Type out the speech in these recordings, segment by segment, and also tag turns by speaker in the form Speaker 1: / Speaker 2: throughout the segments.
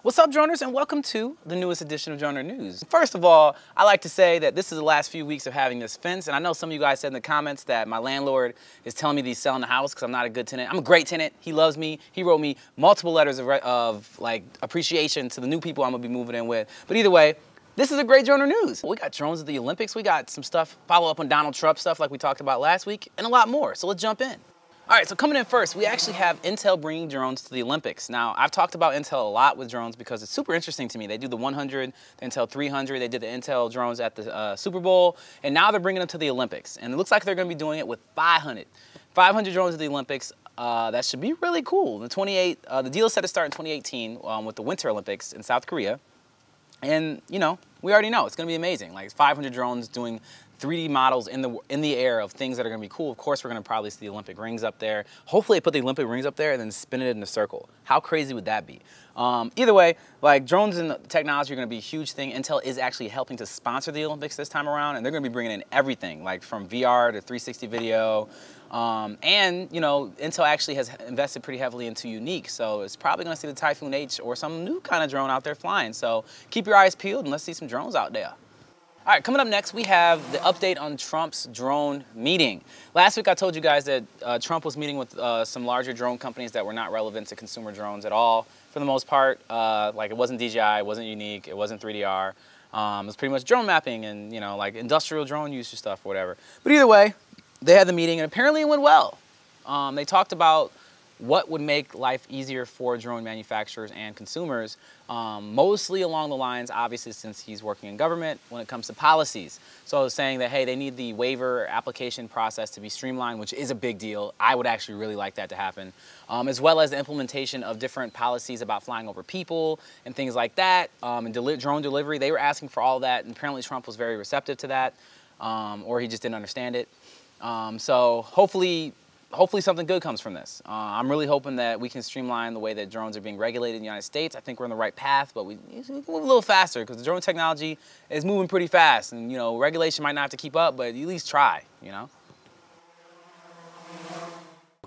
Speaker 1: What's up, droners, and welcome to the newest edition of DRONR News. First of all, I like to say that this is the last few weeks of having this fence, and I know some of you guys said in the comments that my landlord is telling me that he's selling the house because I'm not a good tenant. I'm a great tenant. He loves me. He wrote me multiple letters of appreciation to the new people I'm gonna be moving in with. But either way, this is a great DRONR News. We got drones at the Olympics. We got some stuff, follow up on Donald Trump stuff like we talked about last week, and a lot more. So let's jump in. All right, so coming in first, we actually have Intel bringing drones to the Olympics. Now, I've talked about Intel a lot with drones because it's super interesting to me. They do the 100, the Intel 300, they did the Intel drones at the Super Bowl, and now they're bringing them to the Olympics. And it looks like they're gonna be doing it with 500. 500 drones at the Olympics. That should be really cool. The deal is set to start in 2018 with the Winter Olympics in South Korea. And, you know, we already know it's gonna be amazing. Like 500 drones doing 3D models in the air of things that are gonna be cool. Of course, we're gonna probably see the Olympic rings up there. Hopefully they put the Olympic rings up there and then spin it in a circle. How crazy would that be? Either way, like drones and technology are gonna be a huge thing. Intel is actually helping to sponsor the Olympics this time around, and they're gonna be bringing in everything, like from VR to 360 video. And, you know, Intel actually has invested pretty heavily into Unique, so it's probably gonna see the Typhoon H or some new kind of drone out there flying. So keep your eyes peeled and let's see some drones out there. All right, coming up next, we have the update on Trump's drone meeting. Last week, I told you guys that Trump was meeting with some larger drone companies that were not relevant to consumer drones at all. For the most part, like it wasn't DJI, it wasn't Unique, it wasn't 3DR. It was pretty much drone mapping and, you know, like industrial drone usage stuff or whatever. But either way, they had the meeting and apparently it went well. They talked about what would make life easier for drone manufacturers and consumers, mostly along the lines, obviously, since he's working in government, when it comes to policies. So saying that, hey, they need the waiver application process to be streamlined, which is a big deal. I would actually really like that to happen, as well as the implementation of different policies about flying over people and things like that, and drone delivery. They were asking for all that, and apparently Trump was very receptive to that, or he just didn't understand it. So hopefully something good comes from this. I'm really hoping that we can streamline the way that drones are being regulated in the United States. I think we're on the right path, but we need to move a little faster because the drone technology is moving pretty fast. And, you know, regulation might not have to keep up, but at least try, you know?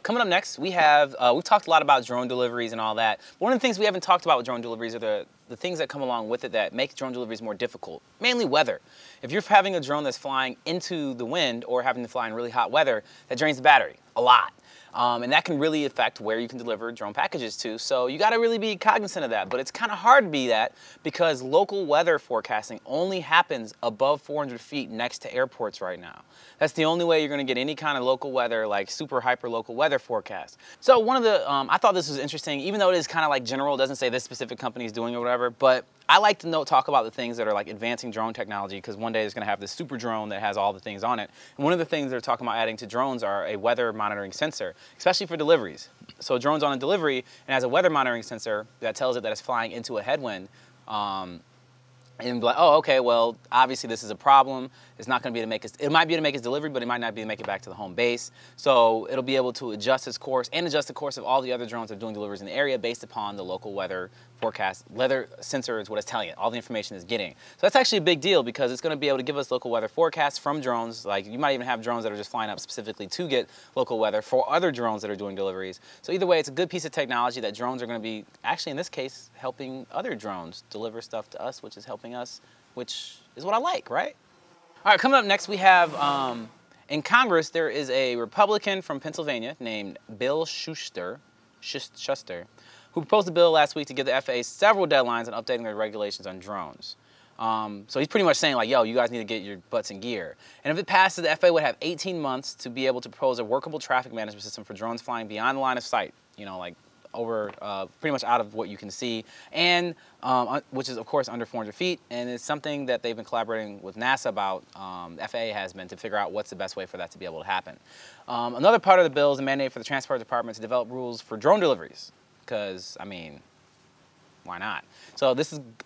Speaker 1: Coming up next, we've talked a lot about drone deliveries and all that. One of the things we haven't talked about with drone deliveries are the things that come along with it that make drone deliveries more difficult, mainly weather. If you're having a drone that's flying into the wind or having to fly in really hot weather, that drains the battery a lot. And that can really affect where you can deliver drone packages to. So you gotta really be cognizant of that. But it's kind of hard to be that because local weather forecasting only happens above 400 feet next to airports right now. That's the only way you're gonna get any kind of local weather, like super hyper local weather forecast. So one of the, I thought this was interesting, even though it is kind of like general, it doesn't say this specific company is doing it or whatever, but I like to talk about the things that are like advancing drone technology because one day it's gonna have this super drone that has all the things on it. And one of the things they're talking about adding to drones are a weather monitoring sensor, especially for deliveries. So a drone's on a delivery and has a weather monitoring sensor that tells it that it's flying into a headwind. And be like, oh, okay, well, obviously this is a problem. It's not gonna be able to make it might be able to make its delivery, but it might not be able to make it back to the home base. So it'll be able to adjust its course and adjust the course of all the other drones that are doing deliveries in the area based upon the local weather forecast. Weather sensor is what it's telling it. All the information it's getting. So that's actually a big deal because it's gonna be able to give us local weather forecasts from drones. Like you might even have drones that are just flying up specifically to get local weather for other drones that are doing deliveries. So either way, it's a good piece of technology that drones are gonna be, actually in this case, helping other drones deliver stuff to us, which is helping us, which is what I like, right? All right, coming up next, we have, in Congress, there is a Republican from Pennsylvania named Bill Shuster, who proposed a bill last week to give the FAA several deadlines on updating their regulations on drones. So he's pretty much saying like, yo, you guys need to get your butts in gear. And if it passes, the FAA would have 18 months to be able to propose a workable traffic management system for drones flying beyond the line of sight, you know, like over pretty much out of what you can see, and which is of course under 400 feet, and it's something that they've been collaborating with NASA about, FAA has been, to figure out what's the best way for that to be able to happen. Another part of the bill is a mandate for the Transport Department to develop rules for drone deliveries, because, I mean, why not? So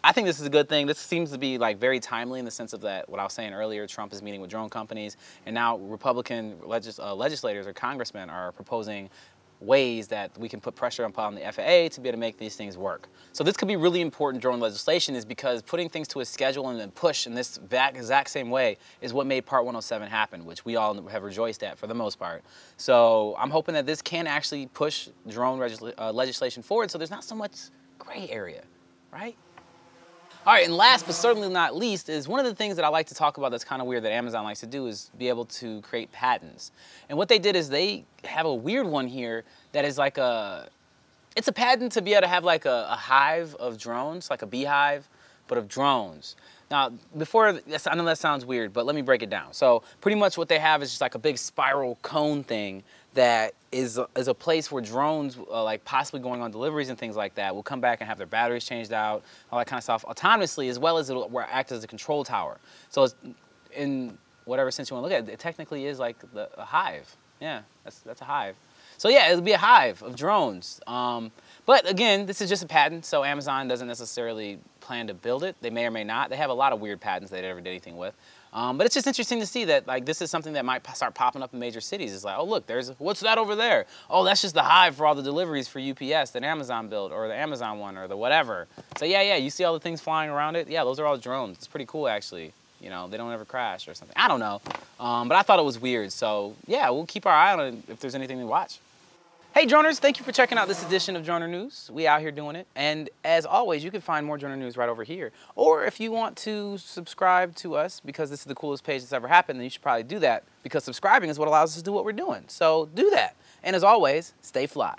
Speaker 1: I think this is a good thing. This seems to be like very timely in the sense of that, what I was saying earlier, Trump is meeting with drone companies, and now Republican legislators or congressmen are proposing ways that we can put pressure upon the FAA to be able to make these things work. So this could be really important drone legislation, is because putting things to a schedule and then push in this exact same way is what made Part 107 happen, which we all have rejoiced at for the most part. So I'm hoping that this can actually push drone legislation forward so there's not so much gray area. right? All right, and last but certainly not least is one of the things that I like to talk about that's kind of weird that Amazon likes to do is be able to create patents. And what they did is they have a weird one here that is like it's a patent to be able to have like a hive of drones, like a beehive, but of drones. Now, I know that sounds weird, but let me break it down. So pretty much what they have is just like a big spiral cone thing that is a place where drones, like possibly going on deliveries and things like that, will come back and have their batteries changed out, all that kind of stuff, autonomously, as well as it will act as a control tower. So it's, in whatever sense you want to look at it, it technically is like a hive. Yeah, that's a hive. So yeah, it'll be a hive of drones. But again, this is just a patent, so Amazon doesn't necessarily plan to build it. They may or may not. They have a lot of weird patents they never did anything with. But it's just interesting to see that like this is something that might start popping up in major cities. It's like, oh look, what's that over there? Oh, that's just the hive for all the deliveries for UPS that Amazon built, or the Amazon one, or the whatever. So yeah, you see all the things flying around it? Yeah, those are all drones. It's pretty cool actually. You know, they don't ever crash or something. I don't know. But I thought it was weird. So yeah, we'll keep our eye on it if there's anything to watch. Hey droners, thank you for checking out this edition of DroneOne News. We out here doing it. And as always, you can find more DroneOne News right over here. Or if you want to subscribe to us because this is the coolest page that's ever happened, then you should probably do that because subscribing is what allows us to do what we're doing. So do that. And as always, stay fly.